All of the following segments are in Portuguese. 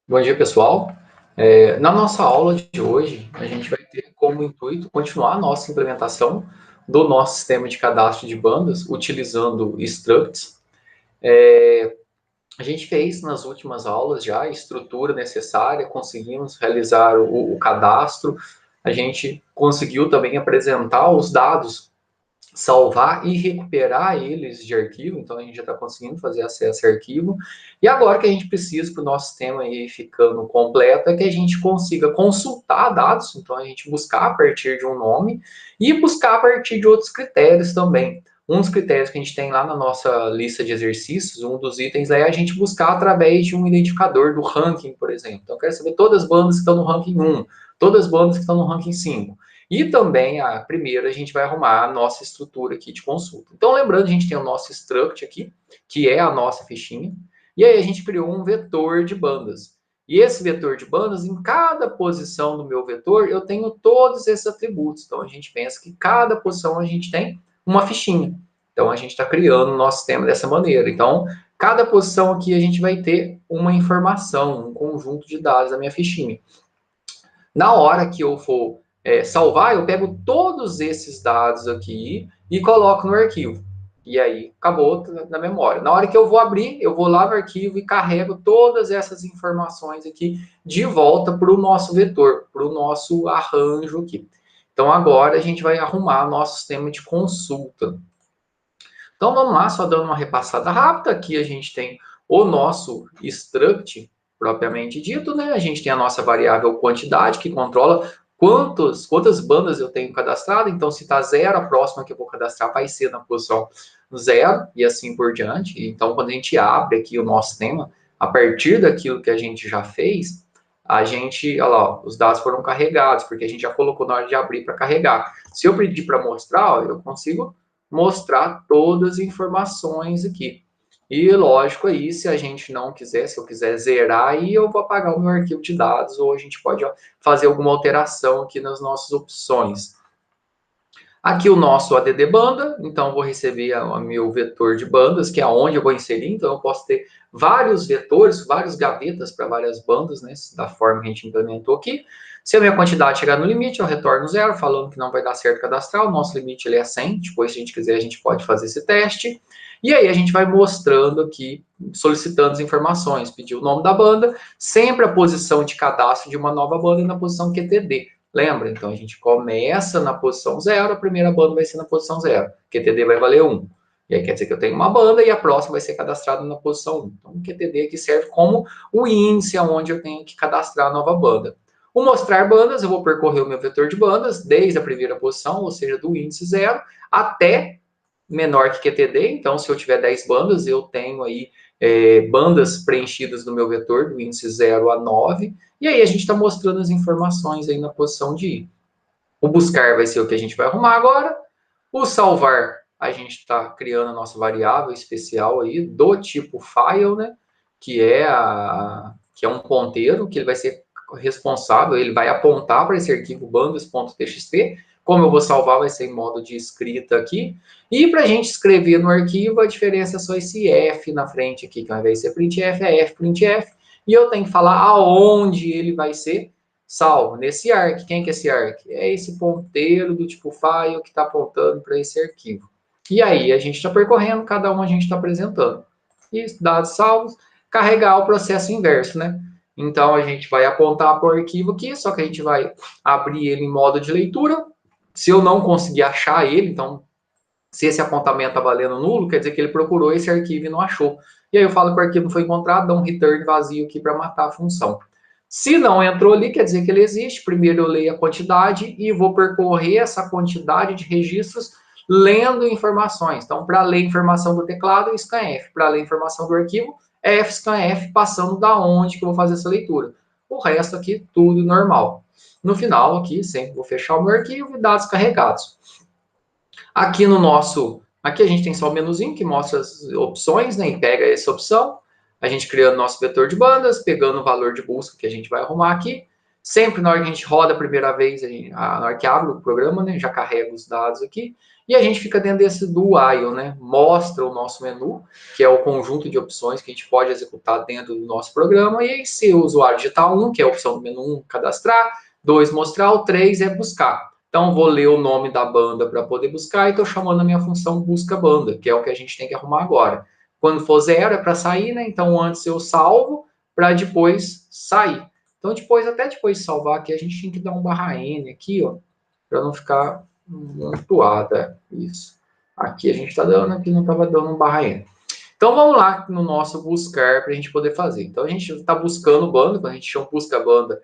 Bom dia, pessoal. Na nossa aula de hoje, a gente vai ter como intuito continuar a nossa implementação do nosso sistema de cadastro de bandas utilizando structs. A gente fez nas últimas aulas já a estrutura necessária, conseguimos realizar o cadastro, a gente conseguiu também apresentar os dados, salvar e recuperar eles de arquivo, então a gente já está conseguindo fazer acesso a arquivo. E agora que a gente precisa para o nosso sistema ir ficando completo, é que a gente consiga consultar dados, então a gente buscar a partir de um nome e buscar a partir de outros critérios também. Um dos critérios que a gente tem lá na nossa lista de exercícios, um dos itens é a gente buscar através de um identificador do ranking, por exemplo. Então, eu quero saber todas as bandas que estão no ranking 1, todas as bandas que estão no ranking 5. E também, primeiro, a gente vai arrumar a nossa estrutura aqui de consulta. Então, lembrando, a gente tem o nosso struct aqui, que é a nossa fichinha, e aí a gente criou um vetor de bandas. E esse vetor de bandas, em cada posição do meu vetor, eu tenho todos esses atributos. Então, a gente pensa que cada posição a gente tem uma fichinha. Então, a gente está criando o nosso sistema dessa maneira. Então, cada posição aqui a gente vai ter uma informação, um conjunto de dados da minha fichinha. Na hora que eu for salvar, eu pego todos esses dados aqui e coloco no arquivo. E aí, acabou na memória. Na hora que eu vou abrir, eu vou lá no arquivo e carrego todas essas informações aqui de volta para o nosso vetor, para o nosso arranjo aqui. Então, agora a gente vai arrumar nosso sistema de consulta. Então, vamos lá, só dando uma repassada rápida. Aqui a gente tem o nosso struct, propriamente dito, né? A gente tem a nossa variável quantidade, que controla quantas bandas eu tenho cadastrado. Então, se está zero, a próxima que eu vou cadastrar vai ser na posição zero, e assim por diante. Então, quando a gente abre aqui o nosso tema, a partir daquilo que a gente já fez, a gente, olha lá, os dados foram carregados, porque a gente já colocou na hora de abrir para carregar. Se eu pedir para mostrar, ó, eu consigo mostrar todas as informações aqui. E lógico aí, se a gente não quiser, se eu quiser zerar, aí eu vou apagar o meu arquivo de dados, ou a gente pode fazer alguma alteração aqui nas nossas opções. Aqui o nosso ADD banda, então eu vou receber o meu vetor de bandas, que é onde eu vou inserir, então eu posso ter vários vetores, vários gavetas para várias bandas, né, da forma que a gente implementou aqui. Se a minha quantidade chegar no limite, eu retorno zero, falando que não vai dar certo cadastrar, o nosso limite ele é 100, depois se a gente quiser a gente pode fazer esse teste. E aí a gente vai mostrando aqui, solicitando as informações, pedir o nome da banda, sempre a posição de cadastro de uma nova banda e na posição QTD. Lembra? Então, a gente começa na posição 0, a primeira banda vai ser na posição 0. QTD vai valer 1. E aí quer dizer que eu tenho uma banda e a próxima vai ser cadastrada na posição 1. Então, o QTD aqui serve como o índice onde eu tenho que cadastrar a nova banda. O mostrar bandas, eu vou percorrer o meu vetor de bandas desde a primeira posição, ou seja, do índice 0, até menor que QTD. Então, se eu tiver 10 bandas, eu tenho aí bandas preenchidas no meu vetor, do índice 0 a 9. E aí a gente está mostrando as informações aí na posição de ir. O buscar vai ser o que a gente vai arrumar agora. O salvar, a gente está criando a nossa variável especial aí do tipo file, né? Que é um ponteiro que ele vai ser responsável, ele vai apontar para esse arquivo bandas.txt. Como eu vou salvar, vai ser em modo de escrita aqui. E para a gente escrever no arquivo, a diferença é só esse F na frente aqui, que ao invés de ser printf, é fprintf. E eu tenho que falar aonde ele vai ser salvo, nesse arc. Quem que é esse arc? É esse ponteiro do tipo file que está apontando para esse arquivo. E aí a gente está percorrendo, cada um a gente está apresentando. E dados salvos, carregar o processo inverso, né? Então a gente vai apontar para o arquivo aqui, só que a gente vai abrir ele em modo de leitura. Se eu não conseguir achar ele, então se esse apontamento está valendo nulo, quer dizer que ele procurou esse arquivo e não achou. E aí eu falo que o arquivo não foi encontrado, dá um return vazio aqui para matar a função. Se não entrou ali, quer dizer que ele existe. Primeiro eu leio a quantidade e vou percorrer essa quantidade de registros lendo informações. Então, para ler informação do teclado, scanf. Para ler informação do arquivo, fscanf, passando da onde que eu vou fazer essa leitura. O resto aqui, tudo normal. No final, aqui, sempre vou fechar o meu arquivo e dados carregados. Aqui no nosso, aqui a gente tem só o menuzinho que mostra as opções, né? E pega essa opção. A gente criando nosso vetor de bandas, pegando o valor de busca que a gente vai arrumar aqui. Sempre na hora que a gente roda a primeira vez, na hora que abre o programa, né? Já carrega os dados aqui. E a gente fica dentro desse do while, né? Mostra o nosso menu, que é o conjunto de opções que a gente pode executar dentro do nosso programa. E aí, se o usuário digitar 1, que é a opção do menu 1, cadastrar, 2, mostrar, o 3 é buscar. Então, vou ler o nome da banda para poder buscar e estou chamando a minha função busca banda, que é o que a gente tem que arrumar agora. Quando for 0 é para sair, né? Então, antes eu salvo para depois sair. Então, até depois de salvar aqui, a gente tem que dar um /n aqui, ó, para não ficar mutuada. Isso. Aqui a gente está dando, aqui não estava dando um /n. Então, vamos lá no nosso buscar para a gente poder fazer. Então, a gente está buscando banda, quando a gente chama busca banda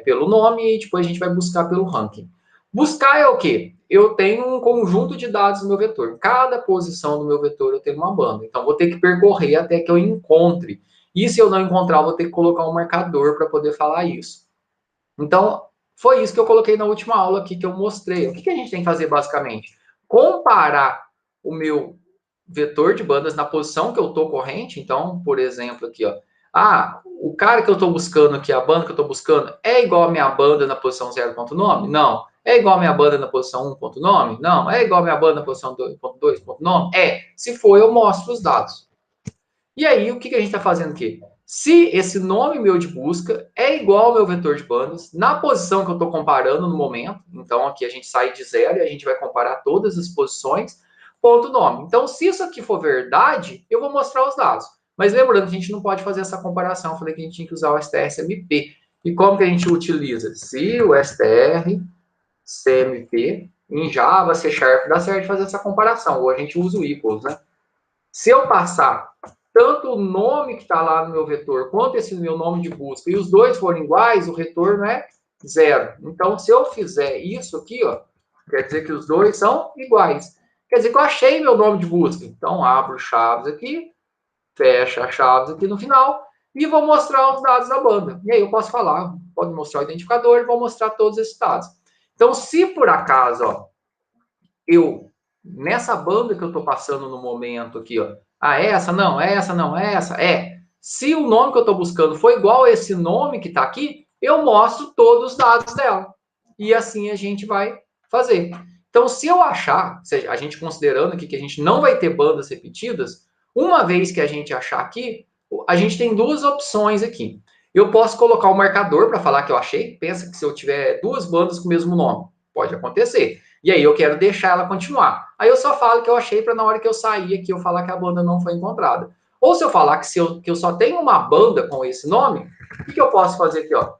pelo nome, e depois a gente vai buscar pelo ranking. Buscar é o quê? Eu tenho um conjunto de dados no meu vetor. Cada posição do meu vetor eu tenho uma banda. Então, vou ter que percorrer até que eu encontre. E se eu não encontrar, eu vou ter que colocar um marcador para poder falar isso. Então, foi isso que eu coloquei na última aula aqui que eu mostrei. O que a gente tem que fazer basicamente? Comparar o meu vetor de bandas na posição que eu estou corrente. Então, por exemplo, aqui, ó. O cara que eu estou buscando aqui, a banda que eu estou buscando, é igual a minha banda na posição 0.nome? Não. É igual a minha banda na posição 1.nome? Não. É igual a minha banda na posição 2.2.nome? É. Se for, eu mostro os dados. E aí, o que a gente está fazendo aqui? Se esse nome meu de busca é igual ao meu vetor de bandas, na posição que eu estou comparando no momento, então aqui a gente sai de 0 e a gente vai comparar todas as posições, ponto nome. Então, se isso aqui for verdade, eu vou mostrar os dados. Mas lembrando que a gente não pode fazer essa comparação, eu falei que a gente tinha que usar o STR-CMP. E como que a gente utiliza? Se o STR-CMP em Java, C Sharp, dá certo de fazer essa comparação, ou a gente usa o equals, né? Se eu passar tanto o nome que está lá no meu vetor, quanto esse meu nome de busca, e os dois forem iguais, o retorno é 0. Então, se eu fizer isso aqui, ó, quer dizer que os dois são iguais. Quer dizer que eu achei meu nome de busca. Então, abro chaves aqui, fecho a chaves aqui no final, e vou mostrar os dados da banda. E aí eu posso falar, pode mostrar o identificador, e vou mostrar todos esses dados. Então, se por acaso, ó, nessa banda que eu estou passando no momento aqui, ó, essa não, essa não, essa, se o nome que eu estou buscando for igual a esse nome que está aqui, eu mostro todos os dados dela. E assim a gente vai fazer. Então, se eu achar, a gente considerando aqui que a gente não vai ter bandas repetidas, uma vez que a gente achar aqui, a gente tem duas opções aqui. Eu posso colocar o marcador para falar que eu achei. Pensa que se eu tiver duas bandas com o mesmo nome, pode acontecer. E aí eu quero deixar ela continuar. Aí eu só falo que eu achei para na hora que eu sair aqui eu falar que a banda não foi encontrada. Ou se eu falar que eu só tenho uma banda com esse nome, o que eu posso fazer aqui, ó?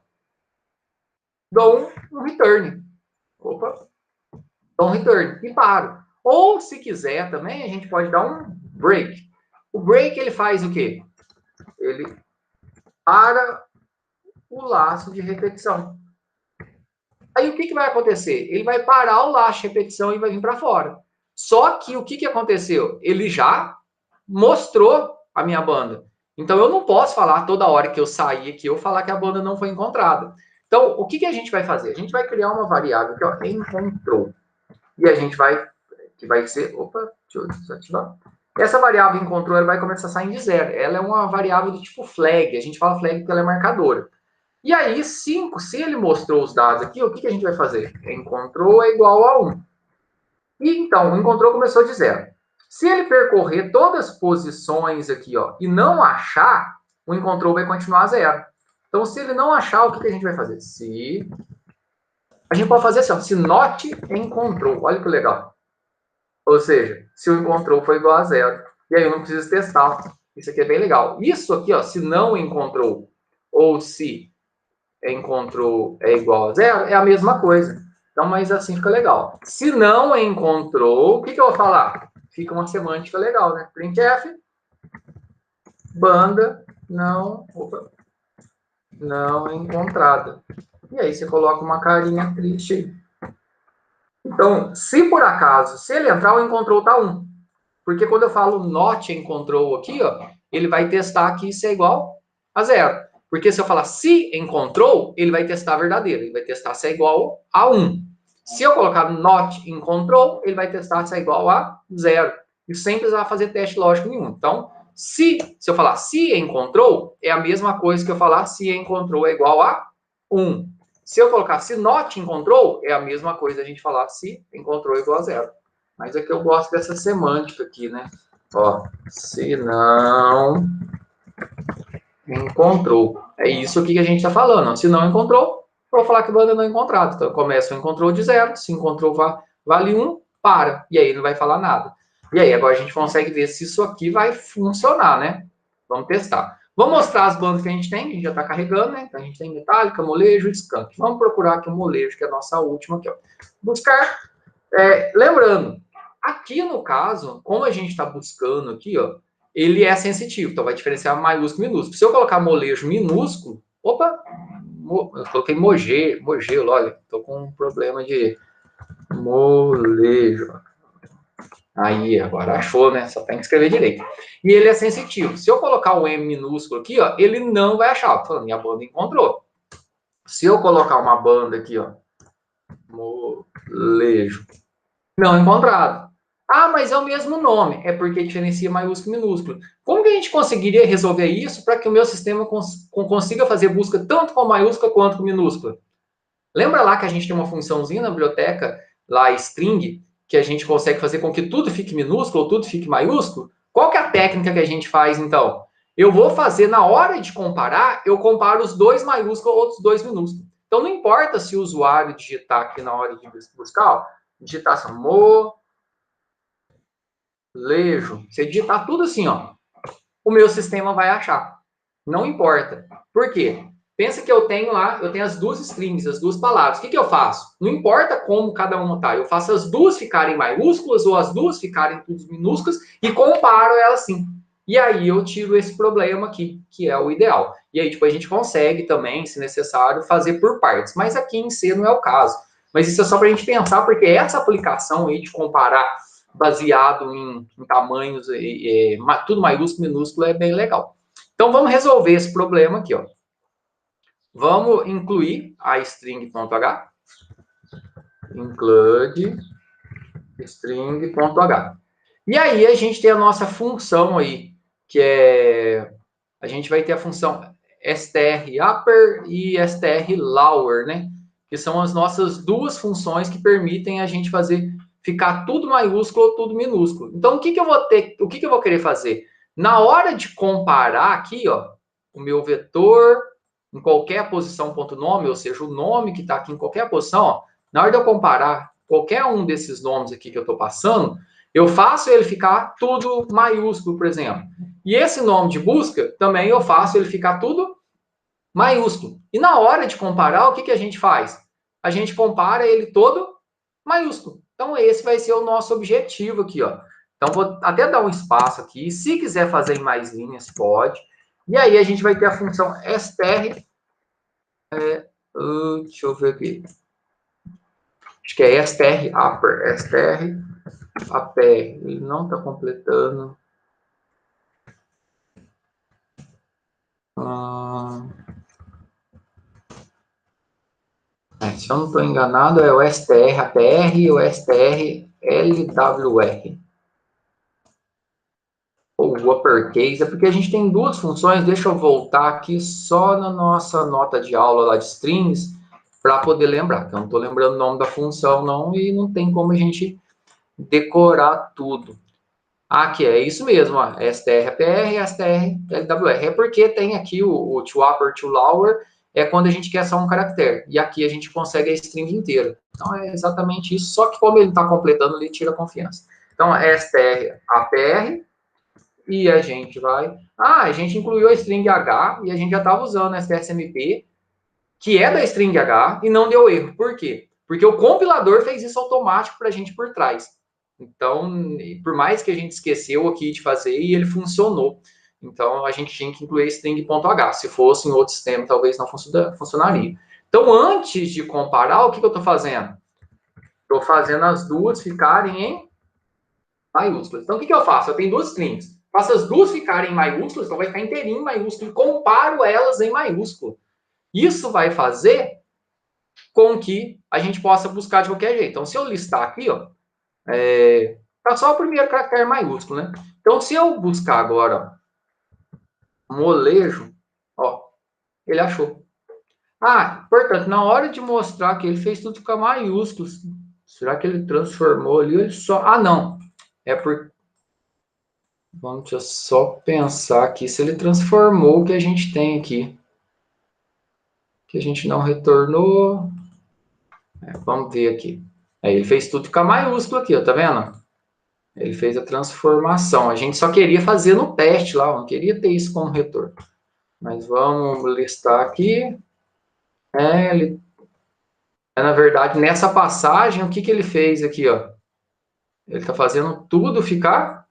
Dou um return. Opa. Dou um return e paro. Ou se quiser também, a gente pode dar um break. O break ele faz o quê? Ele para o laço de repetição. Aí o que vai acontecer? Ele vai parar o laço de repetição e vai vir para fora. Só que o que aconteceu? Ele já mostrou a minha banda. Então eu não posso falar toda hora que eu sair aqui, eu falar que a banda não foi encontrada. Então, o que a gente vai fazer? A gente vai criar uma variável que é encontrou. E a gente que vai ser, opa, deixa eu desativar. Essa variável encontrou, ela vai começar a sair de 0. Ela é uma variável do tipo flag. A gente fala flag porque ela é marcadora. E aí, 5, se ele mostrou os dados aqui, o que a gente vai fazer? Encontrou é igual a 1. E então, o encontrou começou de 0. Se ele percorrer todas as posições aqui, ó, e não achar, o encontrou vai continuar a 0. Então, se ele não achar, o que a gente vai fazer? A gente pode fazer assim, ó, se not encontrou. Olha que legal. Ou seja, se o encontrou foi igual a 0. E aí eu não preciso testar. Isso aqui é bem legal. Isso aqui, ó, se não encontrou ou se encontrou é igual a 0, é a mesma coisa. Então, mas assim fica legal. Se não encontrou, o que eu vou falar? Fica uma semântica legal, né? Printf, banda não encontrada. E aí você coloca uma carinha triste aí. Então, se por acaso, se ele entrar, o encontrou tá 1. Porque quando eu falo not encontrou aqui, ó, ele vai testar aqui se é igual a 0. Porque se eu falar se encontrou, ele vai testar a verdadeira. Ele vai testar se é igual a 1. Se eu colocar not encontrou, ele vai testar se é igual a 0. E sem precisar fazer teste lógico nenhum. Então, se eu falar se encontrou, é a mesma coisa que eu falar se encontrou é igual a 1. Se eu colocar se not encontrou, é a mesma coisa a gente falar se encontrou é igual a 0. Mas é que eu gosto dessa semântica aqui, né? Ó, se não encontrou. É isso aqui que a gente está falando. Ó. Se não encontrou, eu vou falar que banda não encontrado. Então, começa o encontrou de 0. Se encontrou vale 1, para. E aí não vai falar nada. E aí, agora a gente consegue ver se isso aqui vai funcionar, né? Vamos testar. Vamos mostrar as bandas que a gente tem, que a gente já está carregando, né? Então, a gente tem Metallica, Molejo e Skank. Vamos procurar aqui o Molejo, que é a nossa última aqui, ó. Buscar. Lembrando, aqui no caso, como a gente está buscando aqui, ó, ele é sensitivo, então vai diferenciar maiúsculo e minúsculo. Se eu colocar molejo minúsculo, opa, eu coloquei mogelo, olha, estou com um problema de molejo. Aí, agora achou, né? Só tem que escrever direito. E ele é sensitivo. Se eu colocar o M minúsculo aqui, ó, ele não vai achar. Tô falando, minha banda encontrou. Se eu colocar uma banda aqui, ó, molejo, não encontrado. Ah, mas é o mesmo nome. É porque diferencia maiúsculo e minúsculo. Como que a gente conseguiria resolver isso para que o meu sistema consiga fazer busca tanto com maiúscula quanto com minúscula? Lembra lá que a gente tem uma funçãozinha na biblioteca, lá string, que a gente consegue fazer com que tudo fique minúsculo ou tudo fique maiúsculo? Qual que é a técnica que a gente faz, então? Eu vou fazer, na hora de comparar, eu comparo os dois maiúsculos ou os dois minúsculos. Então, não importa se o usuário digitar aqui na hora de buscar, ó, digitar assim, molejo, você digitar tudo assim, ó, o meu sistema vai achar. Não importa. Por quê? Pensa que eu tenho lá, eu tenho as duas strings, as duas palavras. O que eu faço? Não importa como cada uma tá. Eu faço as duas ficarem maiúsculas ou as duas ficarem todas minúsculas e comparo elas assim. E aí eu tiro esse problema aqui, que é o ideal. E aí depois a gente consegue também, se necessário, fazer por partes. Mas aqui em C não é o caso. Mas isso é só para a gente pensar, porque essa aplicação aí de comparar baseado em tamanhos, tudo maiúsculo, minúsculo, é bem legal. Então, vamos resolver esse problema aqui, ó. Vamos incluir a string.h. Include string.h. E aí, a gente tem a nossa função aí, que é... A gente vai ter a função strupper e strlower, né? Que são as nossas duas funções que permitem a gente fazer ficar tudo maiúsculo ou tudo minúsculo. Então, o que eu vou querer fazer? Na hora de comparar aqui, ó, o meu vetor em qualquer posição ponto nome, ou seja, o nome que está aqui em qualquer posição, ó, na hora de eu comparar qualquer um desses nomes aqui que eu estou passando, eu faço ele ficar tudo maiúsculo, por exemplo. E esse nome de busca, também eu faço ele ficar tudo maiúsculo. E na hora de comparar, o que a gente faz? A gente compara ele todo maiúsculo. Então, esse vai ser o nosso objetivo aqui, ó. Então, vou até dar um espaço aqui. Se quiser fazer em mais linhas, pode. E aí, a gente vai ter a função str. Deixa eu ver aqui. Acho que é strupper. Strupper. Ele não está completando. Se eu não estou enganado, é o STR-APR e o STR-LWR. Ou o uppercase, é porque a gente tem duas funções. Deixa eu voltar aqui só na nossa nota de aula lá de strings, para poder lembrar, que eu não estou lembrando o nome da função, não, e não tem como a gente decorar tudo. Aqui é isso mesmo, ó, STR-APR e STR-LWR. É porque tem aqui o to upper, to lower, é quando a gente quer só um caractere. E aqui a gente consegue a string inteira. Então é exatamente isso, só que como ele está completando, ele tira a confiança. Então, STR-APR, e a gente vai... a gente incluiu a string H, e a gente já estava usando a STR-SMP, que é da string H, e não deu erro. Por quê? Porque o compilador fez isso automático para a gente por trás. Então, por mais que a gente esqueceu aqui de fazer, e ele funcionou. Então, a gente tinha que incluir string.h. Se fosse em outro sistema, talvez não funcionaria. Então, antes de comparar, o que eu estou fazendo? Estou fazendo as duas ficarem em maiúsculas. Então, o que eu faço? Eu tenho duas strings. Faço as duas ficarem em maiúsculas, então vai ficar inteirinho em maiúsculo, e comparo elas em maiúsculo. Isso vai fazer com que a gente possa buscar de qualquer jeito. Então, se eu listar aqui, ó, tá só o primeiro caractere maiúsculo, né? Então, se eu buscar agora, ó, molejo, ó, ele achou. Portanto, na hora de mostrar que ele fez tudo ficar maiúsculo, Será que ele transformou ali? Ele só... Ah, não. É por... Vamos só pensar aqui se ele transformou o que a gente tem aqui. Que a gente não retornou. Vamos ver aqui. Ele fez tudo ficar maiúsculo aqui, ó, tá vendo? Ele fez a transformação. A gente só queria fazer no teste lá, não queria ter isso como retorno. Mas vamos listar aqui. Ele, na verdade, nessa passagem, o que, que ele fez aqui, ó? Ele está fazendo tudo ficar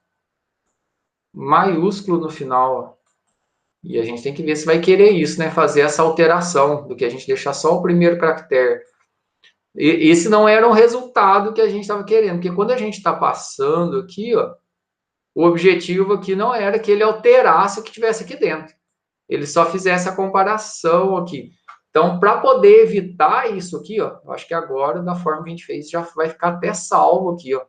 maiúsculo no final, ó. E a gente tem que ver se vai querer isso, né? Fazer essa alteração, do que a gente deixar só o primeiro caractere. E esse não era o resultado que a gente estava querendo, porque quando a gente está passando aqui, ó, o objetivo aqui não era que ele alterasse o que tivesse aqui dentro. Ele só fizesse a comparação aqui. Então, para poder evitar isso aqui, ó, eu acho que agora, da forma que a gente fez, já vai ficar até salvo aqui, ó.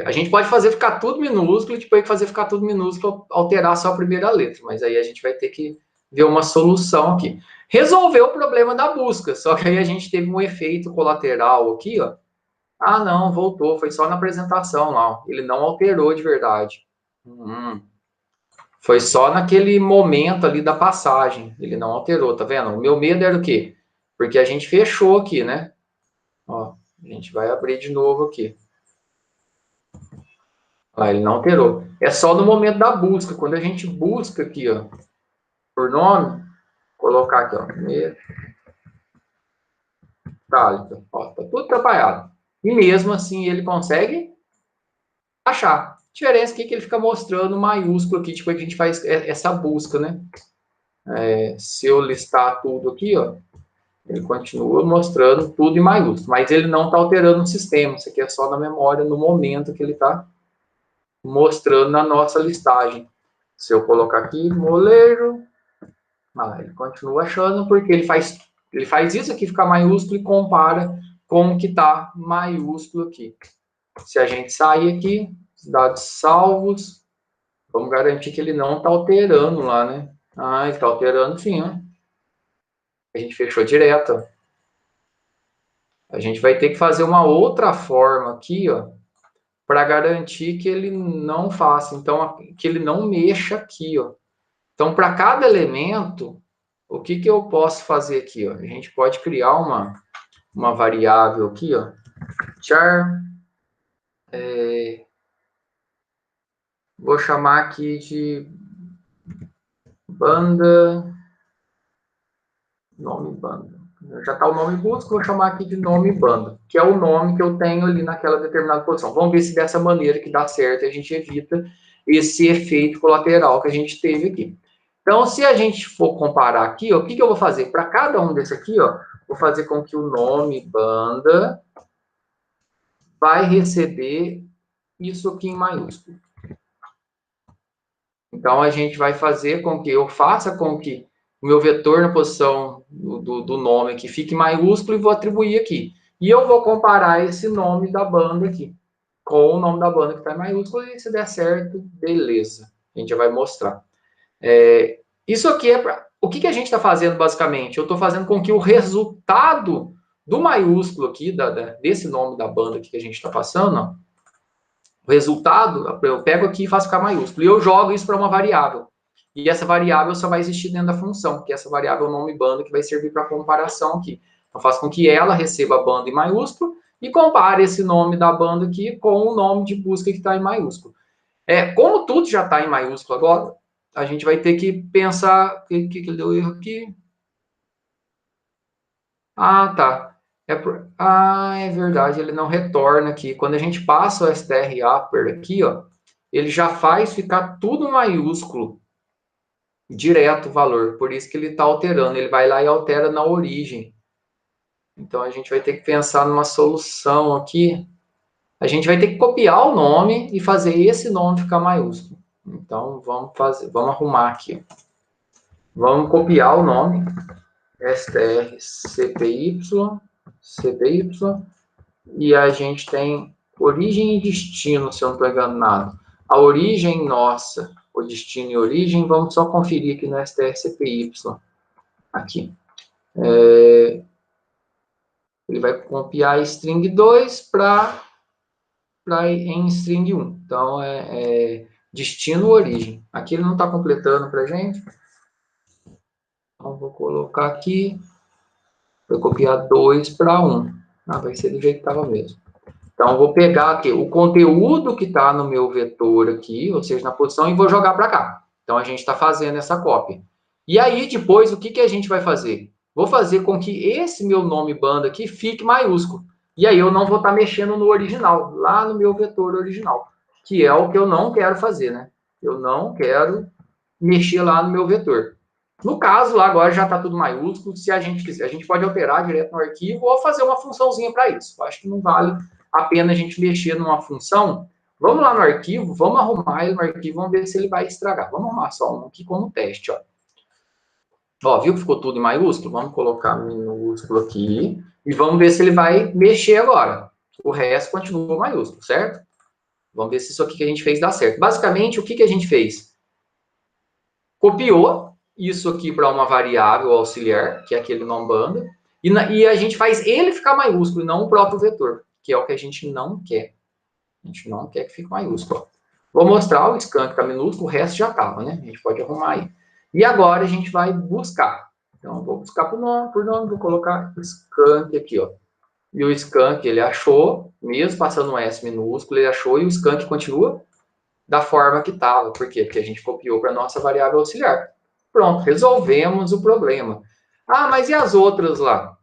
A gente pode fazer ficar tudo minúsculo e depois fazer ficar tudo minúsculo, alterar só a primeira letra, mas aí a gente vai ter que ver uma solução aqui. Resolveu o problema da busca, só que aí a gente teve um efeito colateral aqui, ó. Ah, não, voltou, foi só na apresentação lá, ó. Ele não alterou de verdade. Foi só naquele momento ali da passagem, ele não alterou, tá vendo? O meu medo era o quê? Porque a gente fechou aqui, né? Ó, a gente vai abrir de novo aqui. Ele não alterou. É só no momento da busca. Quando a gente busca aqui, ó, por nome, colocar aqui, ó, metálica. Ó, tá tudo atrapalhado. E mesmo assim ele consegue achar. A diferença aqui é que ele fica mostrando maiúsculo aqui, tipo, a gente faz essa busca, né? Se eu listar tudo aqui, ó, ele continua mostrando tudo em maiúsculo, mas ele não está alterando o sistema. Isso aqui é só na memória, no momento que ele está mostrando na nossa listagem. Se eu colocar aqui, molejo, ele continua achando, porque ele faz isso aqui ficar maiúsculo e compara com o que está maiúsculo aqui. Se a gente sair aqui, dados salvos, vamos garantir que ele não está alterando lá, né? Ele está alterando sim, ó. A gente fechou direto, ó. A gente vai ter que fazer uma outra forma aqui, ó, para garantir que ele não faça, então, que ele não mexa aqui, ó. Então, para cada elemento, o que, que eu posso fazer aqui, ó? A gente pode criar uma variável aqui, ó, char, vou chamar aqui de banda, nome banda. Já está o nome busca, vou chamar aqui de nome banda, que é o nome que eu tenho ali naquela determinada posição. Vamos ver se dessa maneira que dá certo a gente evita esse efeito colateral que a gente teve aqui. Então, se a gente for comparar aqui, ó, o que, que eu vou fazer? Para cada um desse aqui, ó, vou fazer com que o nome banda vai receber isso aqui em maiúsculo. Então, a gente vai fazer com que eu faça com que o meu vetor na posição do nome aqui fique maiúsculo e vou atribuir aqui. E eu vou comparar esse nome da banda aqui com o nome da banda que está em maiúsculo e se der certo, beleza. A gente já vai mostrar. Isso aqui é para... O que a gente está fazendo basicamente? Eu estou fazendo com que o resultado do maiúsculo aqui, desse nome da banda aqui que a gente está passando, ó, o resultado, eu pego aqui e faço ficar maiúsculo. E eu jogo isso para uma variável. E essa variável só vai existir dentro da função, porque essa variável é o nome banda que vai servir para comparação aqui. Então, eu faço com que ela receba a banda em maiúsculo e compare esse nome da banda aqui com o nome de busca que está em maiúsculo. Como tudo já está em maiúsculo agora, a gente vai ter que pensar... O que deu erro aqui? Tá. É verdade, ele não retorna aqui. Quando a gente passa o strupper aqui, ó, ele já faz ficar tudo maiúsculo, direto o valor. Por isso que ele está alterando. Ele vai lá e altera na origem. Então, a gente vai ter que pensar numa solução aqui. A gente vai ter que copiar o nome e fazer esse nome ficar maiúsculo. Então, vamos arrumar aqui. Vamos copiar o nome. strcpy, e a gente tem origem e destino, se eu não estou enganado. A origem nossa, o destino e origem, vamos só conferir aqui no strcpy. Aqui. Ele vai copiar string 2 para em string 1. Então, destino origem. Aqui ele não está completando para a gente. Então, vou colocar aqui. Vou copiar 2 para 1. Vai ser do jeito que estava mesmo. Então, vou pegar aqui o conteúdo que está no meu vetor aqui, ou seja, na posição, e vou jogar para cá. Então, a gente está fazendo essa cópia. E aí, depois, o que a gente vai fazer? Vou fazer com que esse meu nome banda aqui fique maiúsculo. E aí, eu não vou estar mexendo no original, lá no meu vetor original, que é o que eu não quero fazer, né? Eu não quero mexer lá no meu vetor. No caso, lá agora já está tudo maiúsculo. Se a gente quiser, a gente pode alterar direto no arquivo ou fazer uma funçãozinha para isso. Eu acho que não vale a pena a gente mexer numa função. Vamos lá no arquivo, vamos arrumar ele no arquivo, vamos ver se ele vai estragar. Vamos arrumar só um aqui como teste, ó. Ó, viu que ficou tudo em maiúsculo? Vamos colocar minúsculo aqui e vamos ver se ele vai mexer agora. O resto continua maiúsculo, certo? Vamos ver se isso aqui que a gente fez dá certo. Basicamente, o que a gente fez? Copiou isso aqui para uma variável auxiliar, que é aquele nome banda, e a gente faz ele ficar maiúsculo, e não o próprio vetor, que é o que a gente não quer. A gente não quer que fique maiúsculo. Vou mostrar o scan que está minúsculo, o resto já estava, né? A gente pode arrumar aí. E agora a gente vai buscar. Então, vou buscar por nome, vou colocar scan aqui, ó. E o scan ele achou, mesmo passando um S minúsculo, ele achou, e o scan continua da forma que estava. Por quê? Porque a gente copiou para a nossa variável auxiliar. Pronto, resolvemos o problema. Ah, mas e as outras lá?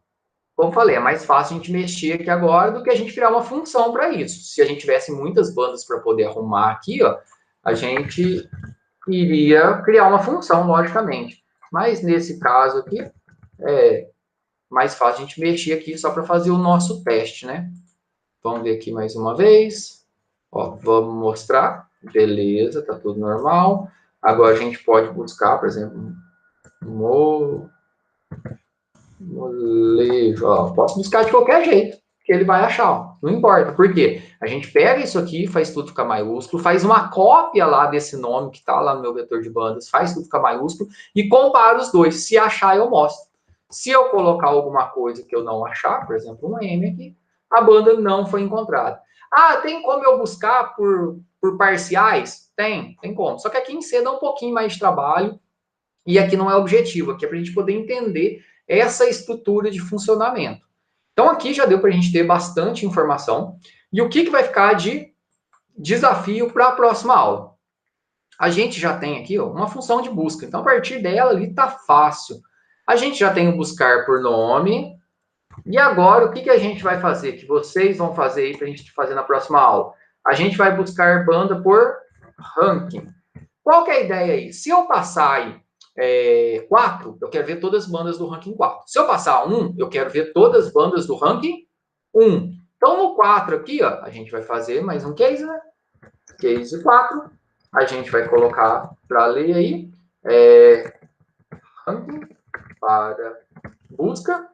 Como falei, é mais fácil a gente mexer aqui agora do que a gente criar uma função para isso. Se a gente tivesse muitas bandas para poder arrumar aqui, ó, a gente iria criar uma função, logicamente. Mas nesse caso aqui, é mais fácil a gente mexer aqui só para fazer o nosso teste, né? Vamos ver aqui mais uma vez. Ó, vamos mostrar. Beleza, tá tudo normal. Agora a gente pode buscar, por exemplo, molejo. Ó, posso buscar de qualquer jeito, que ele vai achar. Ó. Não importa. Por quê? A gente pega isso aqui, faz tudo ficar maiúsculo, faz uma cópia lá desse nome que está lá no meu vetor de bandas, faz tudo ficar maiúsculo e compara os dois. Se achar, eu mostro. Se eu colocar alguma coisa que eu não achar, por exemplo, um M aqui, a banda não foi encontrada. Ah, tem como eu buscar por parciais? Tem como. Só que aqui em C dá um pouquinho mais de trabalho e aqui não é objetivo. Aqui é para a gente poder entender essa estrutura de funcionamento. Então, aqui já deu para a gente ter bastante informação. E o que vai ficar de desafio para a próxima aula? A gente já tem aqui ó, uma função de busca. Então, a partir dela ali está fácil. A gente já tem o buscar por nome. E agora, o que a gente vai fazer? Que vocês vão fazer aí para a gente fazer na próxima aula? A gente vai buscar banda por ranking. Qual que é a ideia aí? Se eu passar aí 4, eu quero ver todas as bandas do ranking 4. Se eu passar 1, eu quero ver todas as bandas do ranking 1. Então, no 4 aqui, ó, a gente vai fazer mais um case, né? Case 4. A gente vai colocar para ler aí, ranking para busca.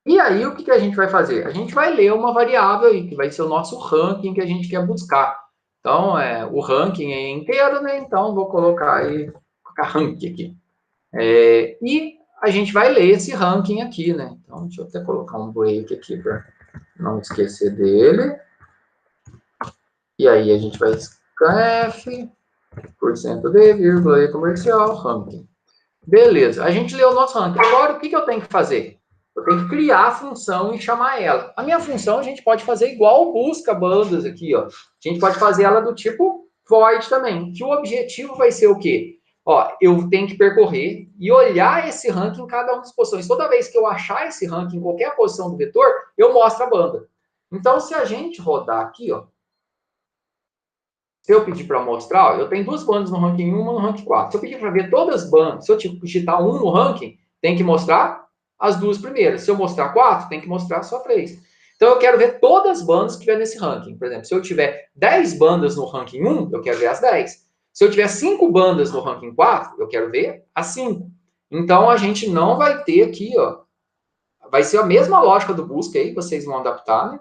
E aí, o que a gente vai fazer? A gente vai ler uma variável aí, que vai ser o nosso ranking que a gente quer buscar. Então, o ranking é inteiro, né? Então, vou colocar aí, ranking aqui. E a gente vai ler esse ranking aqui, né? Então, deixa eu até colocar um break aqui para não esquecer dele. E aí, a gente vai scanf, %d, vírgula, e comercial, ranking. Beleza, a gente leu o nosso ranking. Agora, o que eu tenho que fazer? Eu tenho que criar a função e chamar ela. A minha função a gente pode fazer igual busca bandas aqui, ó. A gente pode fazer ela do tipo void também. Que o objetivo vai ser o quê? Ó, eu tenho que percorrer e olhar esse ranking em cada uma das posições. Toda vez que eu achar esse ranking em qualquer posição do vetor, eu mostro a banda. Então, se a gente rodar aqui, ó, se eu pedir para mostrar, ó, eu tenho duas bandas no ranking 1 e uma no ranking 4. Se eu pedir para ver todas as bandas, se eu digitar 1 no ranking, tem que mostrar as duas primeiras. Se eu mostrar 4, tem que mostrar só 3. Então, eu quero ver todas as bandas que tiver nesse ranking. Por exemplo, se eu tiver 10 bandas no ranking 1, eu quero ver as 10. Se eu tiver 5 bandas no ranking 4, eu quero ver as 5. Então, a gente não vai ter aqui, ó, vai ser a mesma lógica do busca aí, vocês vão adaptar, né?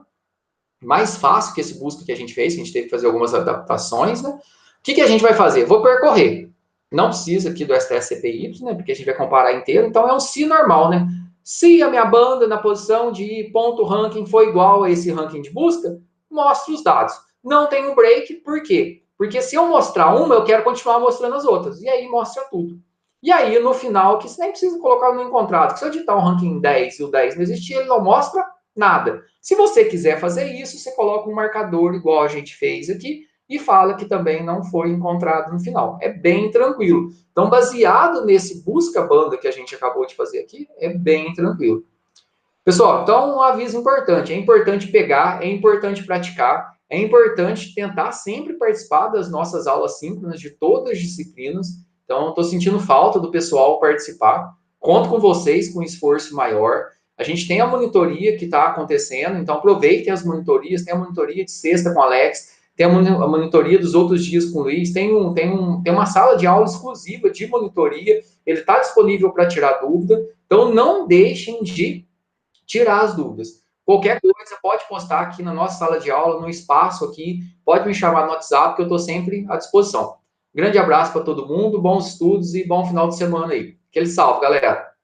Mais fácil que esse busca que a gente fez, que a gente teve que fazer algumas adaptações, né? O que a gente vai fazer? Vou percorrer. Não precisa aqui do STS-CPY, né? Porque a gente vai comparar inteiro. Então, é um se normal, né? Se a minha banda na posição de ponto ranking foi igual a esse ranking de busca, mostre os dados. Não tem um break, por quê? Porque se eu mostrar uma, eu quero continuar mostrando as outras. E aí mostra tudo. E aí, no final, que você nem precisa colocar no encontrado, que se eu digitar um ranking 10 e o 10 não existir, ele não mostra nada. Se você quiser fazer isso, você coloca um marcador igual a gente fez aqui e fala que também não foi encontrado no final. É bem tranquilo. Então, baseado nesse busca banda que a gente acabou de fazer aqui, é bem tranquilo. Pessoal, então um aviso importante, é importante pegar, é importante praticar, é importante tentar sempre participar das nossas aulas síncronas de todas as disciplinas. Então, estou sentindo falta do pessoal participar. Conto com vocês com um esforço maior. A gente tem a monitoria que está acontecendo, então aproveitem as monitorias. Tem a monitoria de sexta com o Alex, tem a monitoria dos outros dias com o Luiz, tem uma sala de aula exclusiva de monitoria, ele está disponível para tirar dúvida. Então, não deixem de tirar as dúvidas. Qualquer coisa, pode postar aqui na nossa sala de aula, no espaço aqui, pode me chamar no WhatsApp, que eu estou sempre à disposição. Grande abraço para todo mundo, bons estudos e bom final de semana aí. Aquele salve, galera!